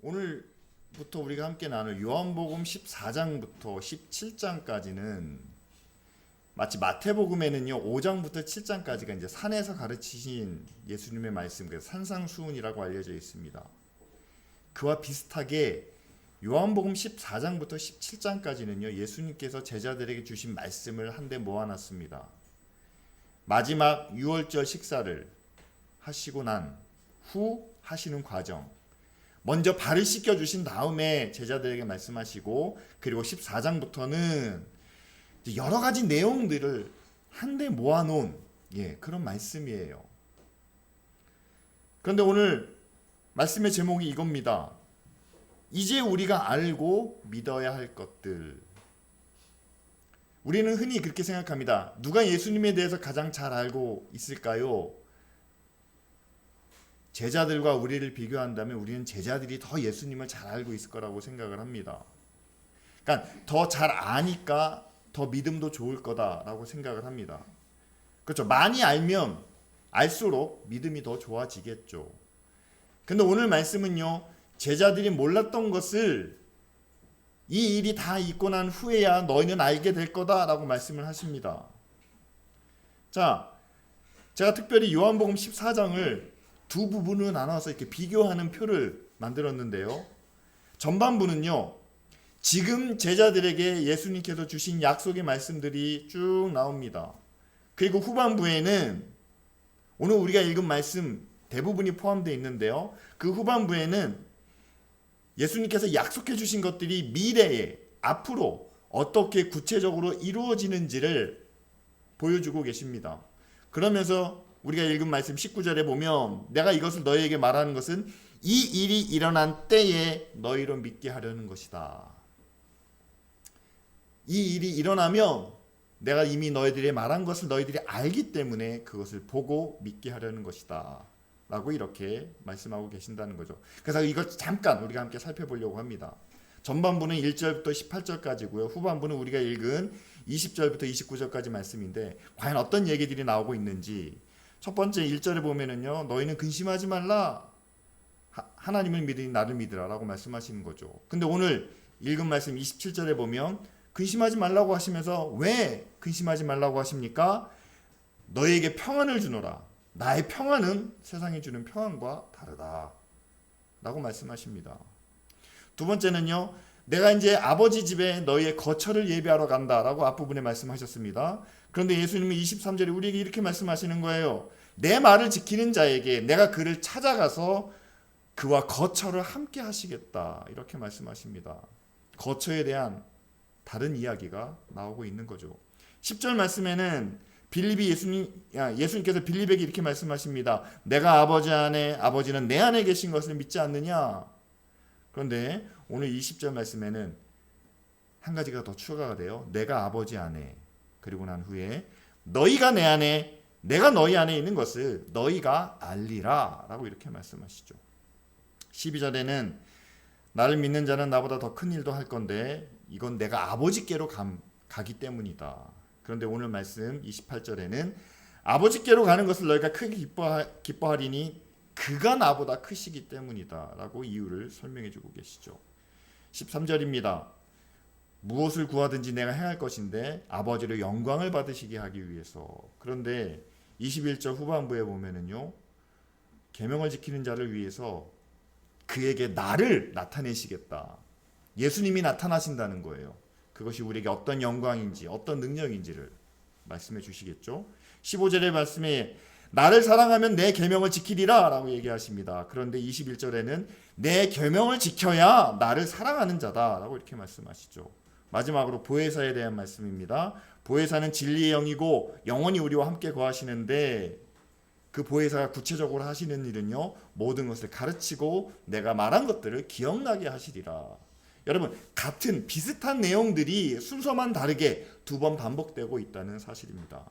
오늘부터 우리가 함께 나눌 요한복음 14장부터 17장까지는 마치 마태복음에는요 5장부터 7장까지가 이제 산에서 가르치신 예수님의 말씀, 그래서 산상수훈이라고 알려져 있습니다. 그와 비슷하게 요한복음 14장부터 17장까지는요 예수님께서 제자들에게 주신 말씀을 한데 모아놨습니다. 마지막 6월절 식사를 하시고 난 후 하시는 과정, 먼저 발을 씻겨 주신 다음에 제자들에게 말씀하시고, 그리고 14장부터는 여러 가지 내용들을 한데 모아놓은 그런 말씀이에요. 그런데 오늘 말씀의 제목이 이겁니다. 이제 우리가 알고 믿어야 할 것들. 우리는 흔히 그렇게 생각합니다. 누가 예수님에 대해서 가장 잘 알고 있을까요? 제자들과 우리를 비교한다면 우리는 제자들이 더 예수님을 잘 알고 있을 거라고 생각을 합니다. 그러니까 더 잘 아니까 더 믿음도 좋을 거다라고 생각을 합니다. 그렇죠. 많이 알면 알수록 믿음이 더 좋아지겠죠. 근데 오늘 말씀은요, 제자들이 몰랐던 것을 이 일이 다 있고 난 후에야 너희는 알게 될 거다라고 말씀을 하십니다. 자, 제가 특별히 요한복음 14장을 두 부분으로 나눠서 이렇게 비교하는 표를 만들었는데요. 전반부는요, 지금 제자들에게 예수님께서 주신 약속의 말씀들이 쭉 나옵니다. 그리고 후반부에는 오늘 우리가 읽은 말씀 대부분이 포함되어 있는데요. 그 후반부에는 예수님께서 약속해 주신 것들이 미래에 앞으로 어떻게 구체적으로 이루어지는지를 보여주고 계십니다. 그러면서 우리가 읽은 말씀 19절에 보면 내가 이것을 너희에게 말하는 것은 이 일이 일어난 때에 너희로 믿게 하려는 것이다. 이 일이 일어나면 내가 이미 너희들이 말한 것을 너희들이 알기 때문에 그것을 보고 믿게 하려는 것이다 라고 이렇게 말씀하고 계신다는 거죠. 그래서 이걸 잠깐 우리가 함께 살펴보려고 합니다. 전반부는 1절부터 18절까지고요. 후반부는 우리가 읽은 20절부터 29절까지 말씀인데 과연 어떤 얘기들이 나오고 있는지, 첫 번째 1절에 보면은요, 너희는 근심하지 말라, 하나님을 믿으니 나를 믿으라 라고 말씀하시는 거죠. 근데 오늘 읽은 말씀 27절에 보면 근심하지 말라고 하시면서 왜 근심하지 말라고 하십니까? 너희에게 평안을 주노라, 나의 평안은 세상이 주는 평안과 다르다 라고 말씀하십니다. 두 번째는요, 내가 이제 아버지 집에 너희의 거처를 예비하러 간다 라고 앞부분에 말씀하셨습니다. 그런데 예수님은 23절에 우리에게 이렇게 말씀하시는 거예요. 내 말을 지키는 자에게 내가 그를 찾아가서 그와 거처를 함께 하시겠다 이렇게 말씀하십니다. 거처에 대한 다른 이야기가 나오고 있는 거죠. 10절 말씀에는 예수님께서 빌립에게 이렇게 말씀하십니다. 내가 아버지 안에, 아버지는 내 안에 계신 것을 믿지 않느냐. 그런데 오늘 20절 말씀에는 한 가지가 더 추가가 돼요. 내가 아버지 안에, 그리고 난 후에 너희가 내 안에, 내가 너희 안에 있는 것을 너희가 알리라 라고 이렇게 말씀하시죠. 12절에는 나를 믿는 자는 나보다 더 큰 일도 할 건데 이건 내가 아버지께로 가기 때문이다. 그런데 오늘 말씀 28절에는 아버지께로 가는 것을 너희가 크게 기뻐하리니 그가 나보다 크시기 때문이다 라고 이유를 설명해 주고 계시죠. 13절입니다. 무엇을 구하든지 내가 행할 것인데 아버지로 영광을 받으시게 하기 위해서. 그런데 21절 후반부에 보면은요, 계명을 지키는 자를 위해서 그에게 나를 나타내시겠다. 예수님이 나타나신다는 거예요. 그것이 우리에게 어떤 영광인지 어떤 능력인지를 말씀해 주시겠죠. 15절의 말씀에 나를 사랑하면 내 계명을 지키리라 라고 얘기하십니다. 그런데 21절에는 내 계명을 지켜야 나를 사랑하는 자다 라고 이렇게 말씀하시죠. 마지막으로 보혜사에 대한 말씀입니다. 보혜사는 진리의 영이고 영원히 우리와 함께 거하시는데 그 보혜사가 구체적으로 하시는 일은요, 모든 것을 가르치고 내가 말한 것들을 기억나게 하시리라. 여러분, 같은 비슷한 내용들이 순서만 다르게 두 번 반복되고 있다는 사실입니다.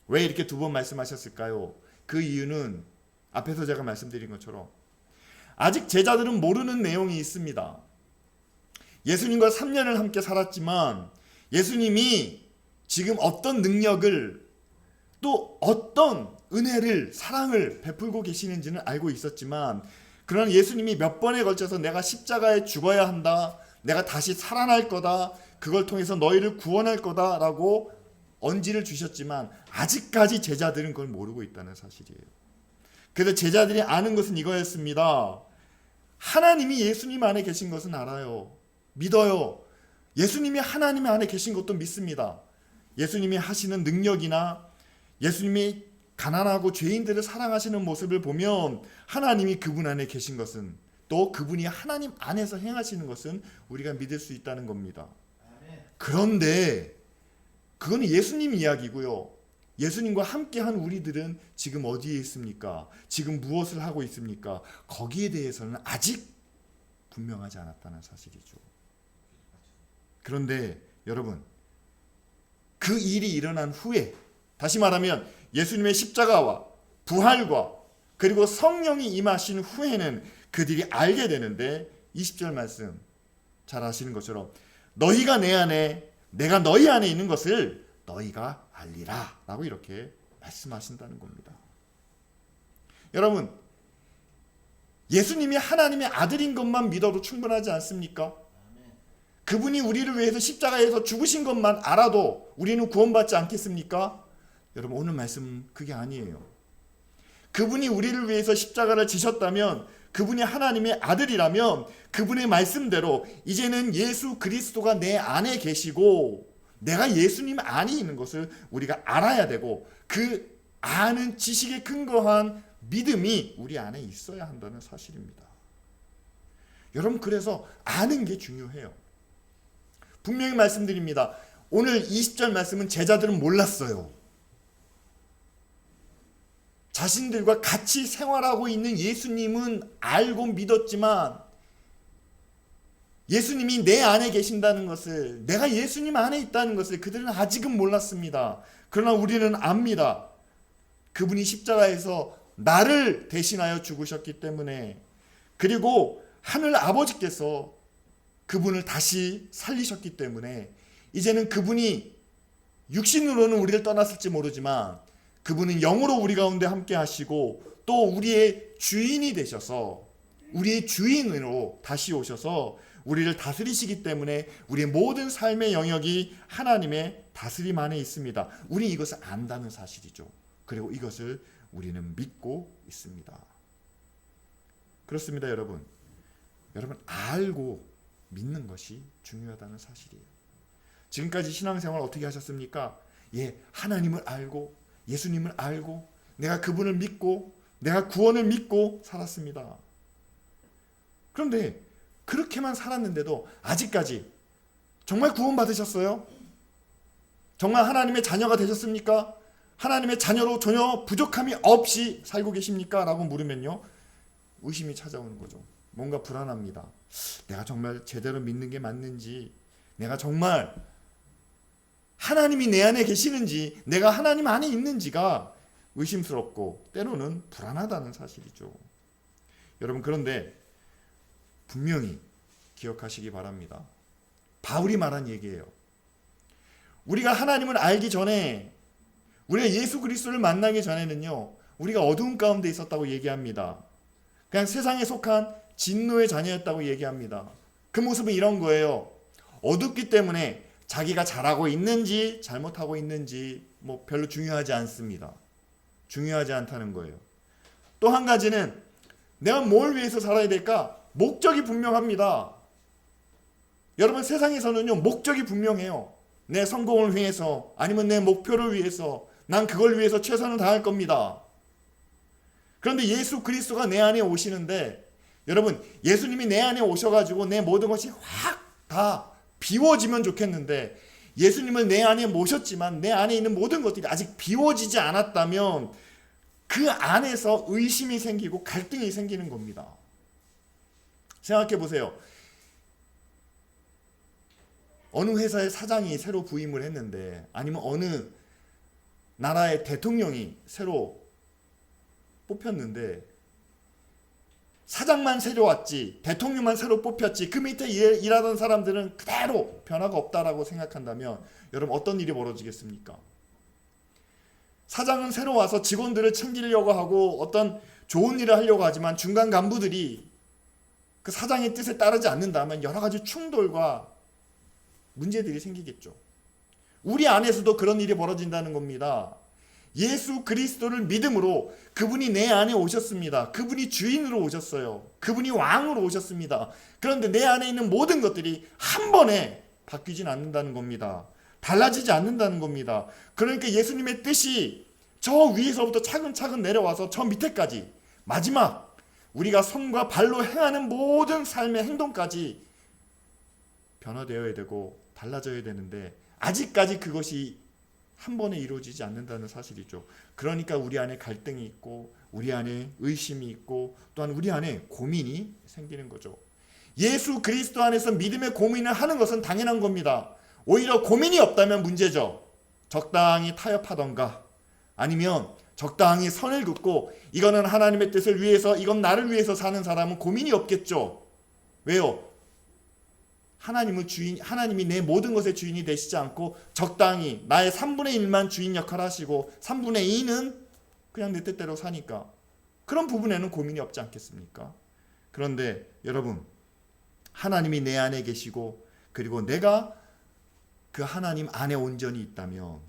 왜 이렇게 두 번 말씀하셨을까요? 그 이유는 앞에서 제가 말씀드린 것처럼 아직 제자들은 모르는 내용이 있습니다. 예수님과 3년을 함께 살았지만 예수님이 지금 어떤 능력을 또 어떤 은혜를, 사랑을 베풀고 계시는지는 알고 있었지만 그러나 예수님이 몇 번에 걸쳐서 내가 십자가에 죽어야 한다, 내가 다시 살아날 거다, 그걸 통해서 너희를 구원할 거다라고 언지를 주셨지만 아직까지 제자들은 그걸 모르고 있다는 사실이에요. 그래서 제자들이 아는 것은 이거였습니다. 하나님이 예수님 안에 계신 것은 알아요. 믿어요. 예수님이 하나님 안에 계신 것도 믿습니다. 예수님이 하시는 능력이나 예수님이 가난하고 죄인들을 사랑하시는 모습을 보면 하나님이 그분 안에 계신 것은, 또 그분이 하나님 안에서 행하시는 것은 우리가 믿을 수 있다는 겁니다. 그런데 그건 예수님 이야기고요. 예수님과 함께한 우리들은 지금 어디에 있습니까? 지금 무엇을 하고 있습니까? 거기에 대해서는 아직 분명하지 않았다는 사실이죠. 그런데 여러분, 그 일이 일어난 후에, 다시 말하면 예수님의 십자가와 부활과 그리고 성령이 임하신 후에는 그들이 알게 되는데, 20절 말씀 잘 아시는 것처럼 너희가 내 안에, 내가 너희 안에 있는 것을 너희가 알리라 라고 이렇게 말씀하신다는 겁니다. 여러분, 예수님이 하나님의 아들인 것만 믿어도 충분하지 않습니까? 그분이 우리를 위해서 십자가에서 죽으신 것만 알아도 우리는 구원받지 않겠습니까? 여러분, 오늘 말씀은 그게 아니에요. 그분이 우리를 위해서 십자가를 지셨다면, 그분이 하나님의 아들이라면 그분의 말씀대로 이제는 예수 그리스도가 내 안에 계시고 내가 예수님 안에 있는 것을 우리가 알아야 되고, 그 아는 지식에 근거한 믿음이 우리 안에 있어야 한다는 사실입니다. 여러분, 그래서 아는 게 중요해요. 분명히 말씀드립니다. 오늘 20절 말씀은 제자들은 몰랐어요. 자신들과 같이 생활하고 있는 예수님은 알고 믿었지만, 예수님이 내 안에 계신다는 것을, 내가 예수님 안에 있다는 것을 그들은 아직은 몰랐습니다. 그러나 우리는 압니다. 그분이 십자가에서 나를 대신하여 죽으셨기 때문에, 그리고 하늘 아버지께서 그분을 다시 살리셨기 때문에, 이제는 그분이 육신으로는 우리를 떠났을지 모르지만 그분은 영으로 우리 가운데 함께 하시고 또 우리의 주인이 되셔서, 우리의 주인으로 다시 오셔서 우리를 다스리시기 때문에 우리의 모든 삶의 영역이 하나님의 다스림 안에 있습니다. 우리 이것을 안다는 사실이죠. 그리고 이것을 우리는 믿고 있습니다. 그렇습니다, 여러분. 여러분, 알고 믿는 것이 중요하다는 사실이에요. 지금까지 신앙생활 어떻게 하셨습니까? 하나님을 알고 예수님을 알고 내가 그분을 믿고 내가 구원을 믿고 살았습니다. 그런데 그렇게만 살았는데도 아직까지 정말 구원 받으셨어요? 정말 하나님의 자녀가 되셨습니까? 하나님의 자녀로 전혀 부족함이 없이 살고 계십니까? 라고 물으면요, 의심이 찾아오는 거죠. 뭔가 불안합니다. 내가 정말 제대로 믿는 게 맞는지, 내가 정말 하나님이 내 안에 계시는지, 내가 하나님 안에 있는지가 의심스럽고 때로는 불안하다는 사실이죠. 여러분, 그런데 분명히 기억하시기 바랍니다. 바울이 말한 얘기예요. 우리가 하나님을 알기 전에, 우리가 예수 그리스도를 만나기 전에는요, 우리가 어두운 가운데 있었다고 얘기합니다. 그냥 세상에 속한 진노의 자녀였다고 얘기합니다. 그 모습은 이런 거예요. 어둡기 때문에 자기가 잘하고 있는지 잘못하고 있는지 별로 중요하지 않습니다. 중요하지 않다는 거예요. 또 한 가지는 내가 뭘 위해서 살아야 될까? 목적이 분명합니다. 여러분, 세상에서는요, 목적이 분명해요. 내 성공을 위해서, 아니면 내 목표를 위해서, 난 그걸 위해서 최선을 다할 겁니다. 그런데 예수 그리스도가 내 안에 오시는데, 여러분, 예수님이 내 안에 오셔가지고 내 모든 것이 확 다 비워지면 좋겠는데, 예수님을 내 안에 모셨지만 내 안에 있는 모든 것들이 아직 비워지지 않았다면 그 안에서 의심이 생기고 갈등이 생기는 겁니다. 생각해 보세요. 어느 회사의 사장이 새로 부임을 했는데, 아니면 어느 나라의 대통령이 새로 뽑혔는데, 사장만 새로 왔지, 대통령만 새로 뽑혔지, 그 밑에 일하던 사람들은 그대로 변화가 없다라고 생각한다면 여러분, 어떤 일이 벌어지겠습니까? 사장은 새로 와서 직원들을 챙기려고 하고 어떤 좋은 일을 하려고 하지만 중간 간부들이 그 사장의 뜻에 따르지 않는다면 여러 가지 충돌과 문제들이 생기겠죠. 우리 안에서도 그런 일이 벌어진다는 겁니다. 예수 그리스도를 믿음으로 그분이 내 안에 오셨습니다. 그분이 주인으로 오셨어요. 그분이 왕으로 오셨습니다. 그런데 내 안에 있는 모든 것들이 한 번에 바뀌진 않는다는 겁니다. 달라지지 않는다는 겁니다. 그러니까 예수님의 뜻이 저 위에서부터 차근차근 내려와서 저 밑에까지 마지막 우리가 손과 발로 행하는 모든 삶의 행동까지 변화되어야 되고 달라져야 되는데 아직까지 그것이 한 번에 이루어지지 않는다는 사실이죠. 그러니까 우리 안에 갈등이 있고 우리 안에 의심이 있고 또한 우리 안에 고민이 생기는 거죠. 예수 그리스도 안에서 믿음의 고민을 하는 것은 당연한 겁니다. 오히려 고민이 없다면 문제죠. 적당히 타협하던가 아니면 적당히 선을 긋고 이거는 하나님의 뜻을 위해서 이건 나를 위해서 사는 사람은 고민이 없겠죠. 왜요? 하나님이 내 모든 것의 주인이 되시지 않고 적당히 나의 3분의 1만 주인 역할을 하시고 3분의 2는 그냥 내 뜻대로 사니까 그런 부분에는 고민이 없지 않겠습니까? 그런데 여러분, 하나님이 내 안에 계시고 그리고 내가 그 하나님 안에 온전히 있다면,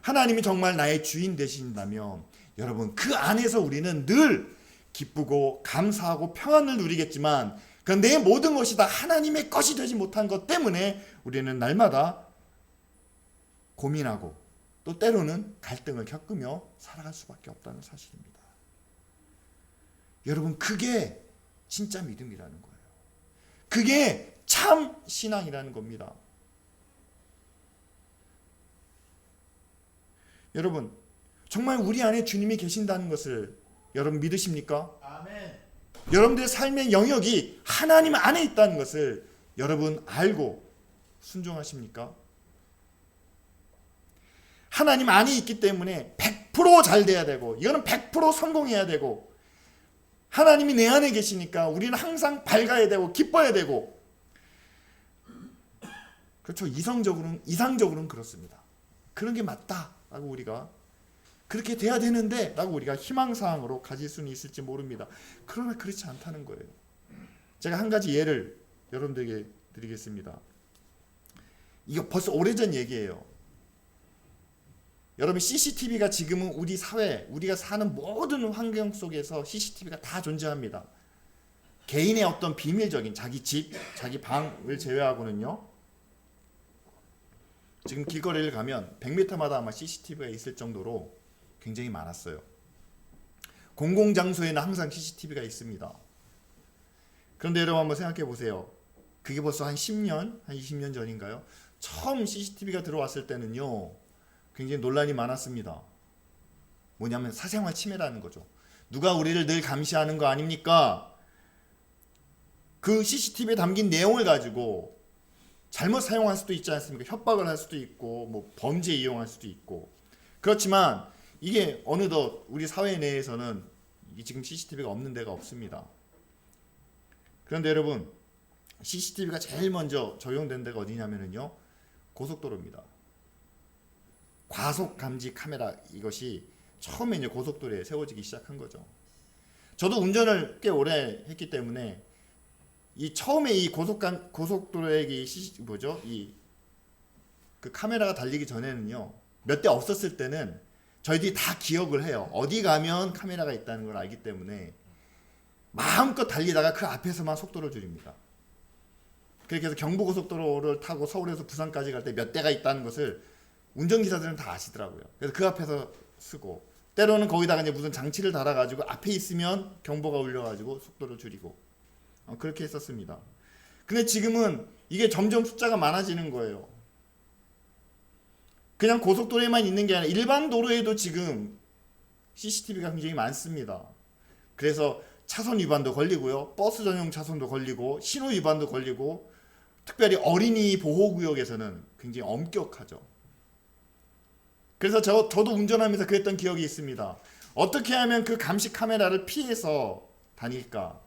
하나님이 정말 나의 주인 되신다면 여러분, 그 안에서 우리는 늘 기쁘고 감사하고 평안을 누리겠지만 그 내 모든 것이 다 하나님의 것이 되지 못한 것 때문에 우리는 날마다 고민하고 또 때로는 갈등을 겪으며 살아갈 수밖에 없다는 사실입니다. 여러분, 그게 진짜 믿음이라는 거예요. 그게 참 신앙이라는 겁니다. 여러분, 정말 우리 안에 주님이 계신다는 것을 여러분 믿으십니까? 아멘. 여러분들의 삶의 영역이 하나님 안에 있다는 것을 여러분 알고 순종하십니까? 하나님 안에 있기 때문에 100% 잘 돼야 되고 이거는 100% 성공해야 되고 하나님이 내 안에 계시니까 우리는 항상 밝아야 되고 기뻐야 되고 그렇죠. 이상적으로는 그렇습니다. 그런 게 맞다라고 우리가 그렇게 돼야 되는데 라고 우리가 희망사항으로 가질 수는 있을지 모릅니다. 그러나 그렇지 않다는 거예요. 제가 한 가지 예를 여러분들에게 드리겠습니다. 이거 벌써 오래전 얘기예요. 여러분, CCTV가 지금은 우리 사회, 우리가 사는 모든 환경 속에서 CCTV가 다 존재합니다. 개인의 어떤 비밀적인 자기 집, 자기 방을 제외하고는요. 지금 길거리를 가면 100m마다 아마 CCTV가 있을 정도로 굉장히 많았어요. 공공장소에는 항상 CCTV가 있습니다. 그런데 여러분 한번 생각해 보세요. 그게 벌써 한 10년, 한 20년 전인가요? 처음 CCTV가 들어왔을 때는요. 굉장히 논란이 많았습니다. 뭐냐면 사생활 침해라는 거죠. 누가 우리를 늘 감시하는 거 아닙니까? 그 CCTV에 담긴 내용을 가지고 잘못 사용할 수도 있지 않습니까? 협박을 할 수도 있고 뭐 범죄에 이용할 수도 있고. 그렇지만 이게 어느덧 우리 사회 내에서는 지금 CCTV가 없는 데가 없습니다. 그런데 여러분, CCTV가 제일 먼저 적용된 데가 어디냐면요, 고속도로입니다. 과속 감지 카메라, 이것이 처음에 이제 고속도로에 세워지기 시작한 거죠. 저도 운전을 꽤 오래 했기 때문에 이 처음에 이 고속도로에 그 카메라가 달리기 전에는요, 몇 대 없었을 때는 저희들이 다 기억을 해요. 어디 가면 카메라가 있다는 걸 알기 때문에 마음껏 달리다가 그 앞에서만 속도를 줄입니다. 그렇게 해서 경부고속도로를 타고 서울에서 부산까지 갈 때 몇 대가 있다는 것을 운전기사들은 다 아시더라고요. 그래서 그 앞에서 쓰고, 때로는 거기다가 이제 무슨 장치를 달아가지고 앞에 있으면 경보가 울려가지고 속도를 줄이고, 그렇게 했었습니다. 근데 지금은 이게 점점 숫자가 많아지는 거예요. 그냥 고속도로에만 있는 게 아니라 일반 도로에도 지금 CCTV가 굉장히 많습니다. 그래서 차선 위반도 걸리고요, 버스 전용 차선도 걸리고, 신호 위반도 걸리고, 특별히 어린이 보호구역에서는 굉장히 엄격하죠. 그래서 저도 운전하면서 그랬던 기억이 있습니다. 어떻게 하면 그 감시 카메라를 피해서 다닐까?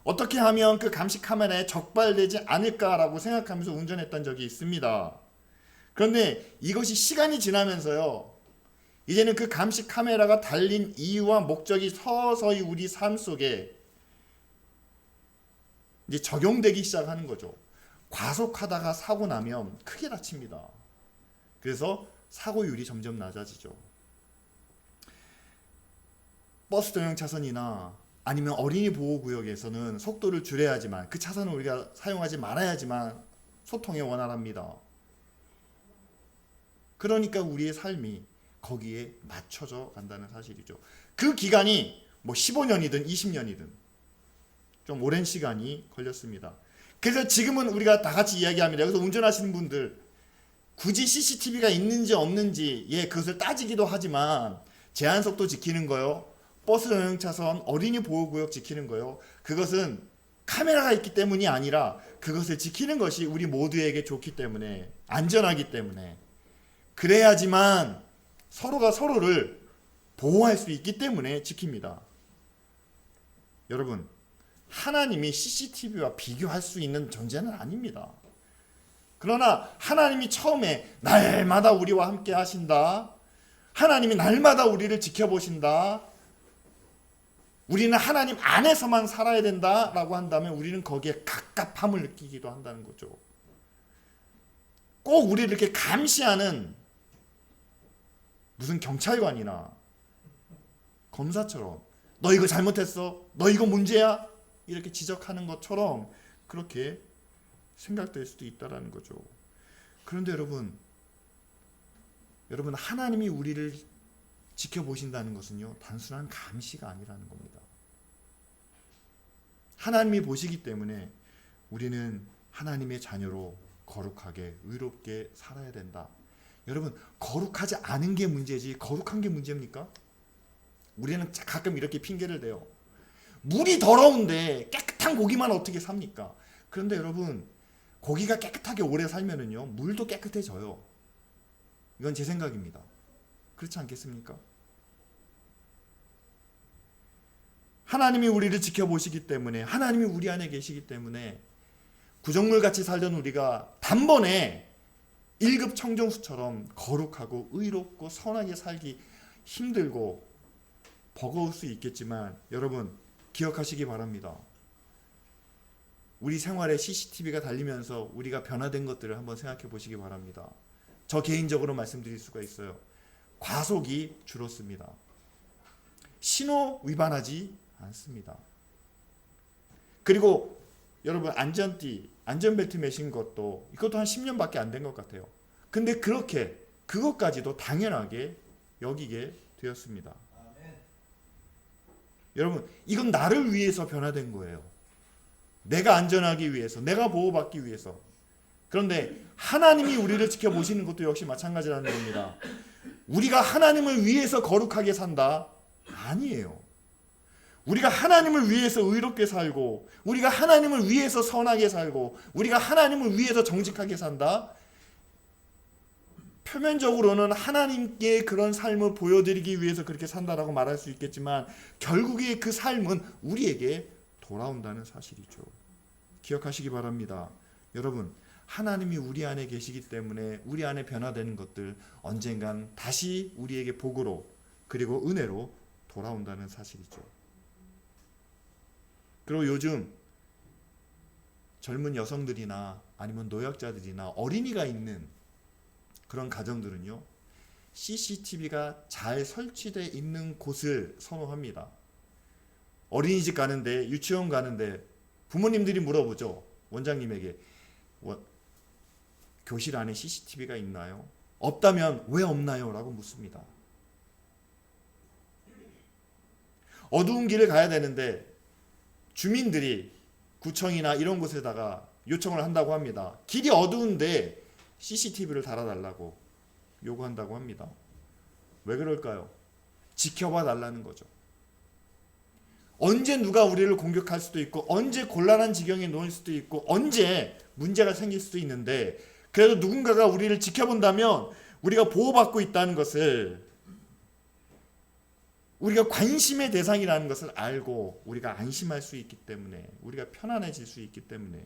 어떻게 하면 그 감시 카메라에 적발되지 않을까라고 생각하면서 운전했던 적이 있습니다. 그런데 이것이 시간이 지나면서요, 이제는 그 감시 카메라가 달린 이유와 목적이 서서히 우리 삶 속에 이제 적용되기 시작하는 거죠. 과속하다가 사고 나면 크게 다칩니다. 그래서 사고율이 점점 낮아지죠. 버스 전용 차선이나 아니면 어린이 보호구역에서는 속도를 줄여야지만, 그 차선을 우리가 사용하지 말아야지만 소통이 원활합니다. 그러니까 우리의 삶이 거기에 맞춰져 간다는 사실이죠. 그 기간이 뭐 15년이든 20년이든 좀 오랜 시간이 걸렸습니다. 그래서 지금은 우리가 다 같이 이야기합니다. 여기서 운전하시는 분들 굳이 CCTV가 있는지 없는지 그것을 따지기도 하지만 제한속도 지키는 거요, 버스 전용 차선, 어린이 보호구역 지키는 거요, 그것은 카메라가 있기 때문이 아니라 그것을 지키는 것이 우리 모두에게 좋기 때문에, 안전하기 때문에, 그래야지만 서로가 서로를 보호할 수 있기 때문에 지킵니다. 여러분, 하나님이 CCTV와 비교할 수 있는 존재는 아닙니다. 그러나 하나님이 처음에 날마다 우리와 함께 하신다, 하나님이 날마다 우리를 지켜보신다, 우리는 하나님 안에서만 살아야 된다라고 한다면 우리는 거기에 갑갑함을 느끼기도 한다는 거죠. 꼭 우리를 이렇게 감시하는 무슨 경찰관이나 검사처럼 너 이거 잘못했어, 너 이거 문제야, 이렇게 지적하는 것처럼 그렇게 생각될 수도 있다라는 거죠. 그런데 여러분 하나님이 우리를 지켜보신다는 것은요, 단순한 감시가 아니라는 겁니다. 하나님이 보시기 때문에 우리는 하나님의 자녀로 거룩하게 의롭게 살아야 된다. 여러분, 거룩하지 않은 게 문제지 거룩한 게 문제입니까? 우리는 가끔 이렇게 핑계를 대요. 물이 더러운데 깨끗한 고기만 어떻게 삽니까? 그런데 여러분, 고기가 깨끗하게 오래 살면은요, 물도 깨끗해져요. 이건 제 생각입니다. 그렇지 않겠습니까? 하나님이 우리를 지켜보시기 때문에, 하나님이 우리 안에 계시기 때문에 구정물같이 살던 우리가 단번에 1급 청정수처럼 거룩하고 의롭고 선하게 살기 힘들고 버거울 수 있겠지만, 여러분 기억하시기 바랍니다. 우리 생활에 CCTV가 달리면서 우리가 변화된 것들을 한번 생각해 보시기 바랍니다. 저 개인적으로 말씀드릴 수가 있어요. 과속이 줄었습니다. 신호 위반하지 않습니다. 그리고 여러분, 안전벨트 매신 것도 이것도 한 10년밖에 안 된 것 같아요. 근데 그것까지도 당연하게 여기게 되었습니다. 여러분, 이건 나를 위해서 변화된 거예요. 내가 안전하기 위해서, 내가 보호받기 위해서. 그런데 하나님이 우리를 지켜보시는 것도 역시 마찬가지라는 겁니다. 우리가 하나님을 위해서 거룩하게 산다? 아니에요. 우리가 하나님을 위해서 의롭게 살고, 우리가 하나님을 위해서 선하게 살고, 우리가 하나님을 위해서 정직하게 산다? 표면적으로는 하나님께 그런 삶을 보여드리기 위해서 그렇게 산다라고 말할 수 있겠지만, 결국에 그 삶은 우리에게 돌아온다는 사실이죠. 기억하시기 바랍니다. 여러분, 하나님이 우리 안에 계시기 때문에 우리 안에 변화되는 것들 언젠간 다시 우리에게 복으로, 그리고 은혜로 돌아온다는 사실이죠. 그리고 요즘 젊은 여성들이나 아니면 노약자들이나 어린이가 있는 그런 가정들은요, CCTV가 잘 설치되어 있는 곳을 선호합니다. 어린이집 가는데, 유치원 가는데 부모님들이 물어보죠. 원장님에게, 교실 안에 CCTV가 있나요? 없다면 왜 없나요? 라고 묻습니다. 어두운 길을 가야 되는데 주민들이 구청이나 이런 곳에다가 요청을 한다고 합니다. 길이 어두운데 CCTV를 달아달라고 요구한다고 합니다. 왜 그럴까요? 지켜봐 달라는 거죠. 언제 누가 우리를 공격할 수도 있고, 언제 곤란한 지경에 놓일 수도 있고, 언제 문제가 생길 수도 있는데, 그래도 누군가가 우리를 지켜본다면 우리가 보호받고 있다는 것을, 우리가 관심의 대상이라는 것을 알고 우리가 안심할 수 있기 때문에, 우리가 편안해질 수 있기 때문에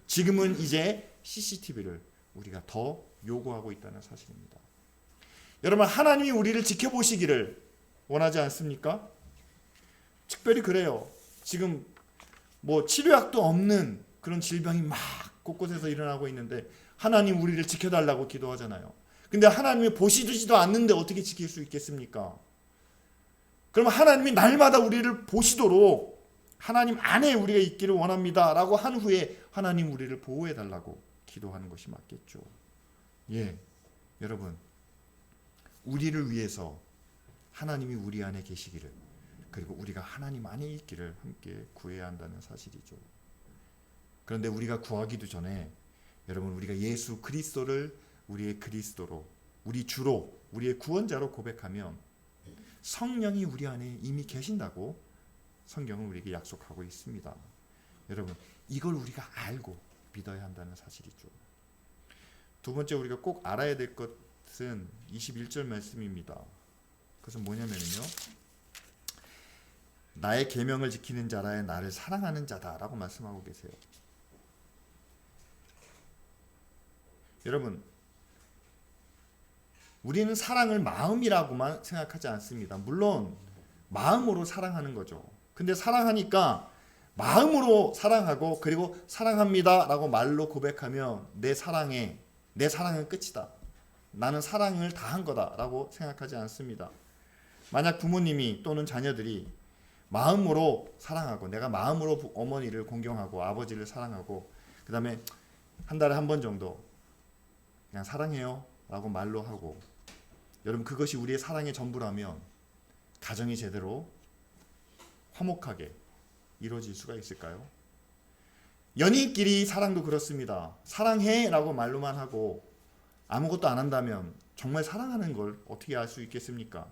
지금은 이제 CCTV를 우리가 더 요구하고 있다는 사실입니다. 여러분, 하나님이 우리를 지켜보시기를 원하지 않습니까? 특별히 그래요. 지금 뭐 치료약도 없는 그런 질병이 막 곳곳에서 일어나고 있는데 하나님 우리를 지켜달라고 기도하잖아요. 근데 하나님이 보시지도 않는데 어떻게 지킬 수 있겠습니까? 그럼 하나님이 날마다 우리를 보시도록 하나님 안에 우리가 있기를 원합니다 라고 한 후에 하나님 우리를 보호해 달라고 기도하는 것이 맞겠죠. 예, 여러분, 우리를 위해서 하나님이 우리 안에 계시기를, 그리고 우리가 하나님 안에 있기를 함께 구해야 한다는 사실이죠. 그런데 우리가 구하기도 전에 여러분, 우리가 예수 그리스도를 우리의 그리스도로, 우리 주로, 우리의 구원자로 고백하면 성령이 우리 안에 이미 계신다고 성경은 우리에게 약속하고 있습니다. 여러분, 이걸 우리가 알고 믿어야 한다는 사실이죠. 두 번째 우리가 꼭 알아야 될 것은 21절 말씀입니다. 그것은 뭐냐면요, 나의 계명을 지키는 자라야 나를 사랑하는 자다라고 말씀하고 계세요. 여러분, 우리는 사랑을 마음이라고만 생각하지 않습니다. 물론 마음으로 사랑하는 거죠. 근데 사랑하니까 마음으로 사랑하고 그리고 사랑합니다 라고 말로 고백하면 내 사랑은 끝이다, 나는 사랑을 다한 거다 라고 생각하지 않습니다. 만약 부모님이 또는 자녀들이 마음으로 사랑하고, 내가 마음으로 어머니를 공경하고 아버지를 사랑하고 그 다음에 한 달에 한 번 정도 그냥 사랑해요 라고 말로 하고, 여러분, 그것이 우리의 사랑의 전부라면 가정이 제대로 화목하게 이루어질 수가 있을까요? 연인끼리 사랑도 그렇습니다. 사랑해 라고 말로만 하고 아무것도 안 한다면 정말 사랑하는 걸 어떻게 알 수 있겠습니까?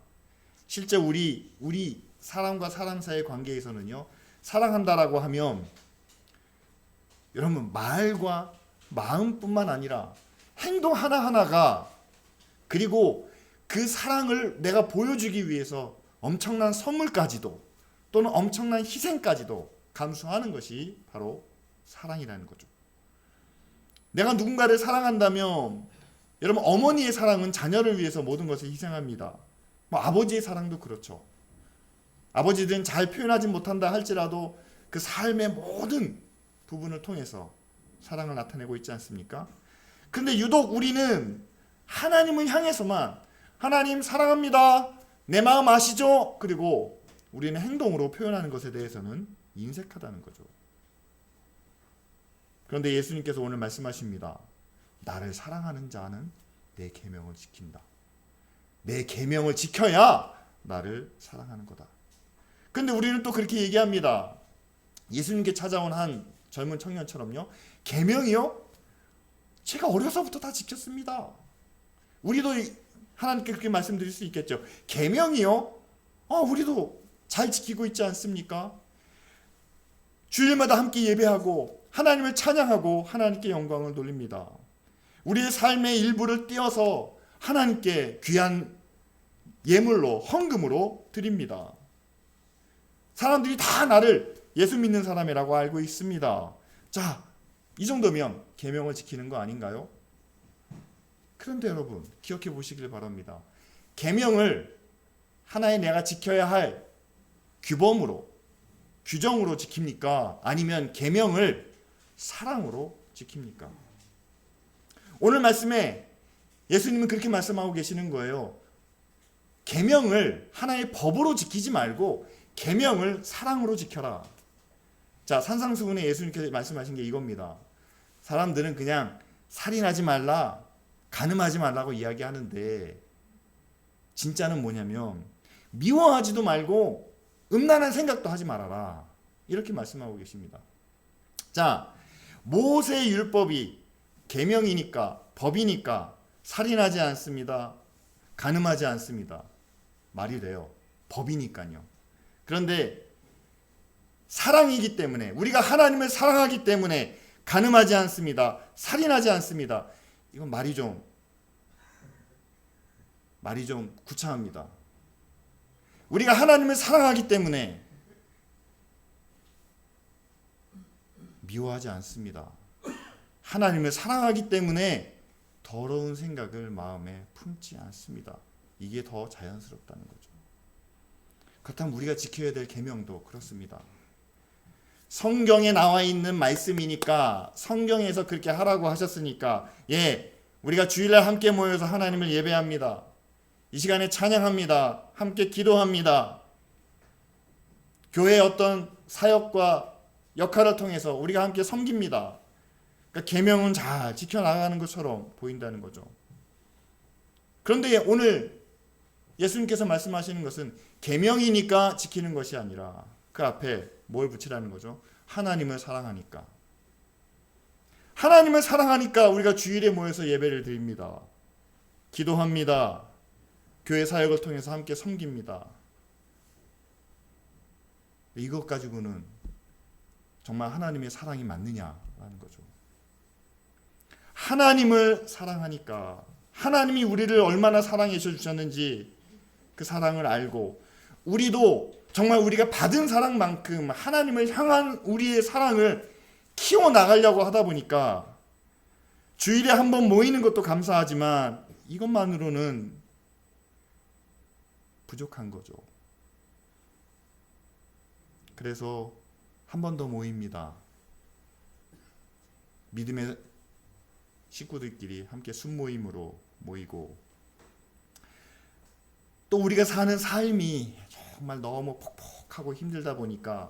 실제 우리 사람과 사람 사이의 관계에서는요, 사랑한다라고 하면 여러분, 말과 마음뿐만 아니라 행동 하나하나가, 그리고 그 사랑을 내가 보여주기 위해서 엄청난 선물까지도 또는 엄청난 희생까지도 감수하는 것이 바로 사랑이라는 거죠. 내가 누군가를 사랑한다면 여러분, 어머니의 사랑은 자녀를 위해서 모든 것을 희생합니다. 뭐 아버지의 사랑도 그렇죠. 아버지들은 잘 표현하지 못한다 할지라도 그 삶의 모든 부분을 통해서 사랑을 나타내고 있지 않습니까? 근데 유독 우리는 하나님을 향해서만 하나님 사랑합니다, 내 마음 아시죠? 그리고 우리는 행동으로 표현하는 것에 대해서는 인색하다는 거죠. 그런데 예수님께서 오늘 말씀하십니다. 나를 사랑하는 자는 내 계명을 지킨다. 내 계명을 지켜야 나를 사랑하는 거다. 근데 우리는 또 그렇게 얘기합니다. 예수님께 찾아온 한 젊은 청년처럼요, 계명이요? 제가 어려서부터 다 지켰습니다. 우리도 하나님께 그렇게 말씀드릴 수 있겠죠. 계명이요? 우리도 잘 지키고 있지 않습니까? 주일마다 함께 예배하고 하나님을 찬양하고 하나님께 영광을 돌립니다. 우리의 삶의 일부를 띄어서 하나님께 귀한 예물로, 헌금으로 드립니다. 사람들이 다 나를 예수 믿는 사람이라고 알고 있습니다. 자, 이 정도면 계명을 지키는 거 아닌가요? 그런데 여러분, 기억해 보시길 바랍니다. 계명을 하나의 내가 지켜야 할 규범으로, 규정으로 지킵니까? 아니면 계명을 사랑으로 지킵니까? 오늘 말씀에 예수님은 그렇게 말씀하고 계시는 거예요. 계명을 하나의 법으로 지키지 말고 계명을 사랑으로 지켜라. 자, 산상수훈에 예수님께서 말씀하신 게 이겁니다. 사람들은 그냥 살인하지 말라, 간음하지 말라고 이야기하는데 진짜는 뭐냐면 미워하지도 말고 음란한 생각도 하지 말아라, 이렇게 말씀하고 계십니다. 자, 모세의 율법이 계명이니까, 법이니까 살인하지 않습니다, 간음하지 않습니다. 말이 돼요. 법이니까요. 그런데 사랑이기 때문에, 우리가 하나님을 사랑하기 때문에 간음하지 않습니다, 살인하지 않습니다. 이건 말이 좀 구차합니다. 우리가 하나님을 사랑하기 때문에 미워하지 않습니다. 하나님을 사랑하기 때문에 더러운 생각을 마음에 품지 않습니다. 이게 더 자연스럽다는 거죠. 그렇다면 우리가 지켜야 될 계명도 그렇습니다. 성경에 나와 있는 말씀이니까, 성경에서 그렇게 하라고 하셨으니까, 우리가 주일날 함께 모여서 하나님을 예배합니다. 이 시간에 찬양합니다. 함께 기도합니다. 교회의 어떤 사역과 역할을 통해서 우리가 함께 섬깁니다. 그러니까 계명은 잘 지켜나가는 것처럼 보인다는 거죠. 그런데 오늘 예수님께서 말씀하시는 것은 계명이니까 지키는 것이 아니라 그 앞에 뭘 붙이라는 거죠? 하나님을 사랑하니까. 하나님을 사랑하니까 우리가 주일에 모여서 예배를 드립니다. 기도합니다. 교회 사역을 통해서 함께 섬깁니다. 이것 가지고는 정말 하나님의 사랑이 맞느냐라는 거죠. 하나님을 사랑하니까, 하나님이 우리를 얼마나 사랑해 주셨는지 그 사랑을 알고, 우리도 정말 우리가 받은 사랑만큼 하나님을 향한 우리의 사랑을 키워나가려고 하다 보니까 주일에 한번 모이는 것도 감사하지만 이것만으로는 부족한 거죠. 그래서 한 번 더 모입니다. 믿음의 식구들끼리 함께 순모임으로 모이고, 또 우리가 사는 삶이 정말 너무 퍽퍽하고 힘들다 보니까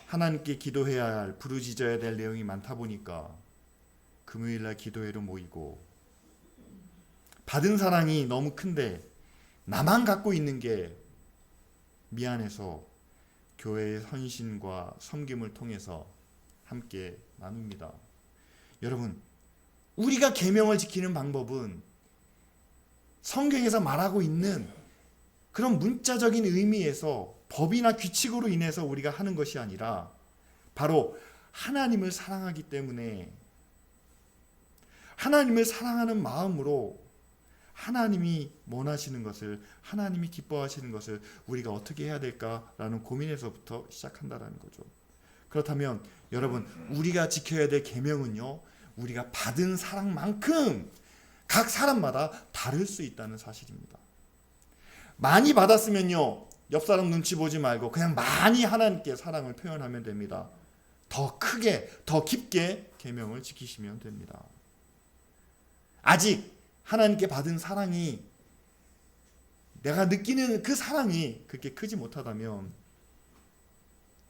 하나님께 기도해야 할, 부르짖어야 될 내용이 많다 보니까 금요일날 기도회로 모이고, 받은 사랑이 너무 큰데 나만 갖고 있는 게 미안해서 교회의 헌신과 섬김을 통해서 함께 나눕니다. 여러분, 우리가 계명을 지키는 방법은 성경에서 말하고 있는 그런 문자적인 의미에서 법이나 규칙으로 인해서 우리가 하는 것이 아니라 바로 하나님을 사랑하기 때문에, 하나님을 사랑하는 마음으로 하나님이 원하시는 것을, 하나님이 기뻐하시는 것을 우리가 어떻게 해야 될까라는 고민에서부터 시작한다는 거죠. 그렇다면 여러분, 우리가 지켜야 될 계명은요, 우리가 받은 사랑만큼 각 사람마다 다를 수 있다는 사실입니다. 많이 받았으면요, 옆 사람 눈치 보지 말고 그냥 많이 하나님께 사랑을 표현하면 됩니다. 더 크게, 더 깊게 계명을 지키시면 됩니다. 아직 하나님께 받은 사랑이, 내가 느끼는 그 사랑이 그렇게 크지 못하다면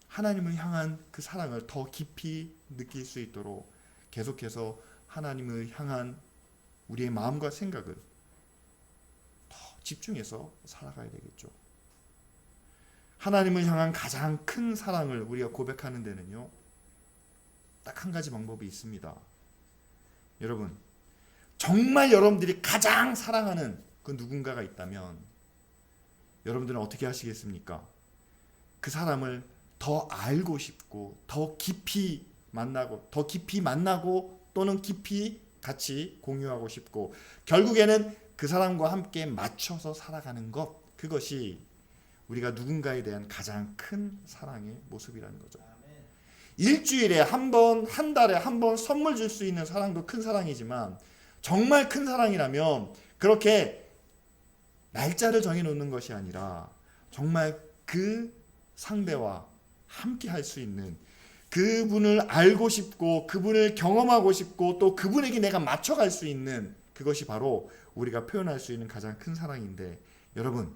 하나님을 향한 그 사랑을 더 깊이 느낄 수 있도록 계속해서 하나님을 향한 우리의 마음과 생각을 더 집중해서 살아가야 되겠죠. 하나님을 향한 가장 큰 사랑을 우리가 고백하는 데는요, 딱 한 가지 방법이 있습니다. 여러분, 정말 여러분들이 가장 사랑하는 그 누군가가 있다면 여러분들은 어떻게 하시겠습니까? 그 사람을 더 알고 싶고, 더 깊이 만나고 또는 깊이 같이 공유하고 싶고, 결국에는 그 사람과 함께 맞춰서 살아가는 것, 그것이 우리가 누군가에 대한 가장 큰 사랑의 모습이라는 거죠. 일주일에 한 번, 한 달에 한 번 선물 줄 수 있는 사랑도 큰 사랑이지만, 정말 큰 사랑이라면 그렇게 날짜를 정해놓는 것이 아니라 정말 그 상대와 함께 할 수 있는, 그분을 알고 싶고 그분을 경험하고 싶고 또 그분에게 내가 맞춰갈 수 있는, 그것이 바로 우리가 표현할 수 있는 가장 큰 사랑인데, 여러분,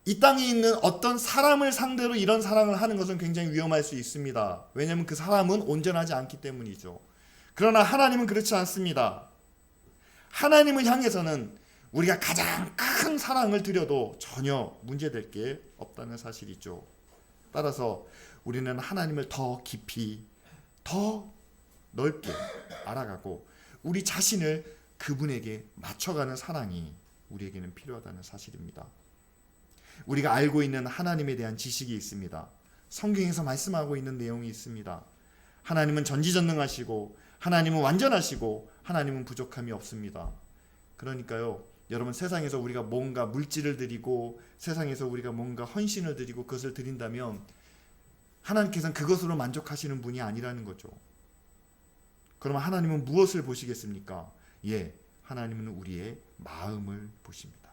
이 땅에 있는 어떤 사람을 상대로 이런 사랑을 하는 것은 굉장히 위험할 수 있습니다. 왜냐하면 그 사람은 온전하지 않기 때문이죠. 그러나 하나님은 그렇지 않습니다. 하나님을 향해서는 우리가 가장 큰 사랑을 드려도 전혀 문제될 게 없다는 사실이죠. 따라서 우리는 하나님을 더 깊이, 더 넓게 알아가고 우리 자신을 그분에게 맞춰가는 사랑이 우리에게는 필요하다는 사실입니다. 우리가 알고 있는 하나님에 대한 지식이 있습니다. 성경에서 말씀하고 있는 내용이 있습니다. 하나님은 전지전능하시고, 하나님은 완전하시고, 하나님은 부족함이 없습니다. 그러니까요, 여러분, 세상에서 우리가 뭔가 물질을 드리고, 세상에서 우리가 뭔가 헌신을 드리고 그것을 드린다면 하나님께서는 그것으로 만족하시는 분이 아니라는 거죠. 그러면 하나님은 무엇을 보시겠습니까? 하나님은 우리의 마음을 보십니다.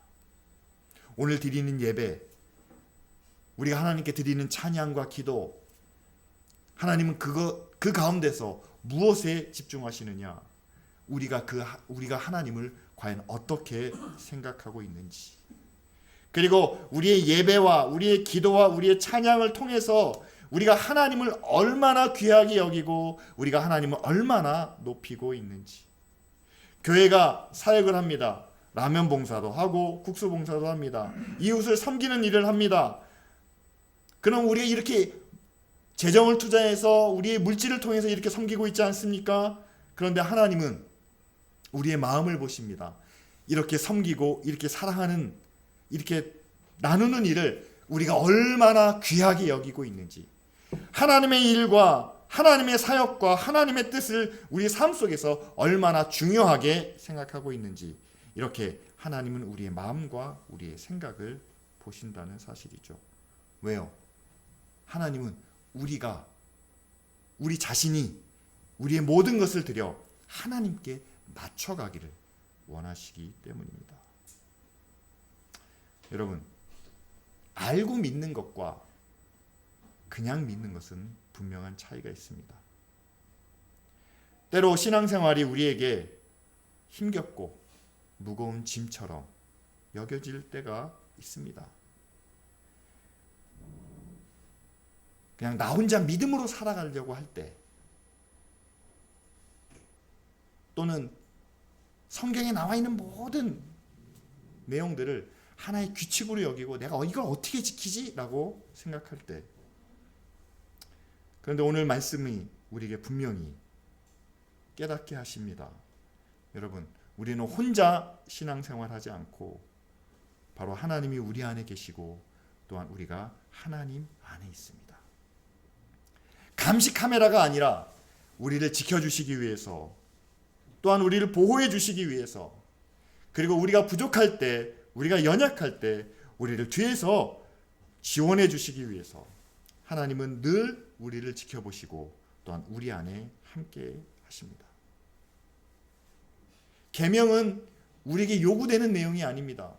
오늘 드리는 예배, 우리가 하나님께 드리는 찬양과 기도, 하나님은 그 가운데서 무엇에 집중하시느냐? 우리가 하나님을 과연 어떻게 생각하고 있는지. 그리고 우리의 예배와 우리의 기도와 우리의 찬양을 통해서 우리가 하나님을 얼마나 귀하게 여기고 우리가 하나님을 얼마나 높이고 있는지. 교회가 사역을 합니다. 라면 봉사도 하고 국수 봉사도 합니다. 이웃을 섬기는 일을 합니다. 그럼 우리가 이렇게 재정을 투자해서 우리의 물질을 통해서 이렇게 섬기고 있지 않습니까? 그런데 하나님은 우리의 마음을 보십니다. 이렇게 섬기고 이렇게 사랑하는, 이렇게 나누는 일을 우리가 얼마나 귀하게 여기고 있는지, 하나님의 일과 하나님의 사역과 하나님의 뜻을 우리 삶 속에서 얼마나 중요하게 생각하고 있는지, 이렇게 하나님은 우리의 마음과 우리의 생각을 보신다는 사실이죠. 왜요? 하나님은 우리 자신이 우리의 모든 것을 드려 하나님께 맞춰가기를 원하시기 때문입니다. 여러분, 알고 믿는 것과 그냥 믿는 것은 분명한 차이가 있습니다. 때로 신앙생활이 우리에게 힘겹고 무거운 짐처럼 여겨질 때가 있습니다. 그냥 나 혼자 믿음으로 살아가려고 할 때, 또는 성경에 나와 있는 모든 내용들을 하나의 규칙으로 여기고 내가 이걸 어떻게 지키지? 라고 생각할 때, 그런데 오늘 말씀이 우리에게 분명히 깨닫게 하십니다. 여러분, 우리는 혼자 신앙생활하지 않고 바로 하나님이 우리 안에 계시고 또한 우리가 하나님 안에 있습니다. 감시 카메라가 아니라 우리를 지켜주시기 위해서, 또한 우리를 보호해 주시기 위해서, 그리고 우리가 부족할 때, 우리가 연약할 때 우리를 뒤에서 지원해 주시기 위해서 하나님은 늘 우리를 지켜보시고 또한 우리 안에 함께 하십니다. 계명은 우리에게 요구되는 내용이 아닙니다.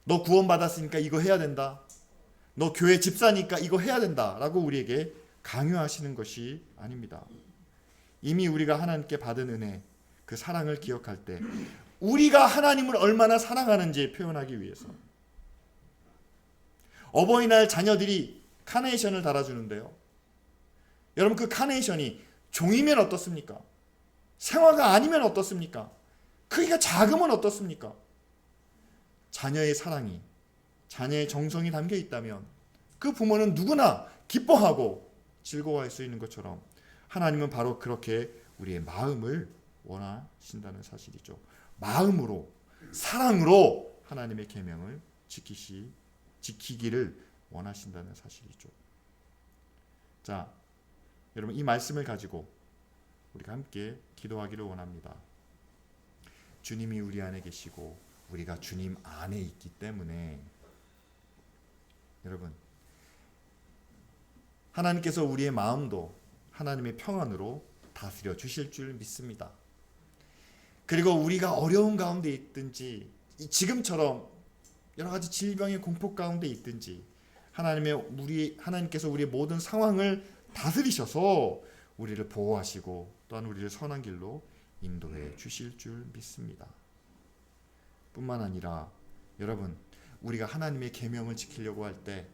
너 구원받았으니까 이거 해야 된다. 너 교회 집사니까 이거 해야 된다. 라고 우리에게 강요하시는 것이 아닙니다. 이미 우리가 하나님께 받은 은혜, 그 사랑을 기억할 때 우리가 하나님을 얼마나 사랑하는지 표현하기 위해서, 어버이날 자녀들이 카네이션을 달아주는데요. 여러분, 그 카네이션이 종이면 어떻습니까? 생화가 아니면 어떻습니까? 크기가 작으면 어떻습니까? 자녀의 사랑이, 자녀의 정성이 담겨 있다면 그 부모는 누구나 기뻐하고 즐거워할 수 있는 것처럼 하나님은 바로 그렇게 우리의 마음을 원하신다는 사실이죠. 마음으로, 사랑으로 하나님의 계명을 지키기를 원하신다는 사실이죠. 자, 여러분, 이 말씀을 가지고 우리가 함께 기도하기를 원합니다. 주님이 우리 안에 계시고 우리가 주님 안에 있기 때문에, 여러분, 하나님께서 우리의 마음도 하나님의 평안으로 다스려 주실 줄 믿습니다. 그리고 우리가 어려운 가운데 있든지, 지금처럼 여러 가지 질병의 공포 가운데 있든지, 하나님께서 우리의 모든 상황을 다스리셔서 우리를 보호하시고 또한 우리를 선한 길로 인도해 주실 줄 믿습니다. 뿐만 아니라 여러분, 우리가 하나님의 계명을 지키려고 할 때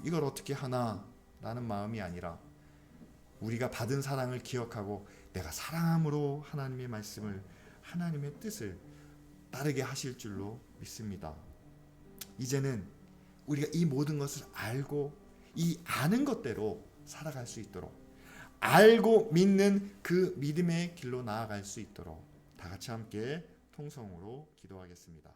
이걸 어떻게 하나 라는 마음이 아니라 우리가 받은 사랑을 기억하고 내가 사랑함으로 하나님의 말씀을, 하나님의 뜻을 따르게 하실 줄로 믿습니다. 이제는 우리가 이 모든 것을 알고 이 아는 것대로 살아갈 수 있도록, 알고 믿는 그 믿음의 길로 나아갈 수 있도록 다 같이 함께 통성으로 기도하겠습니다.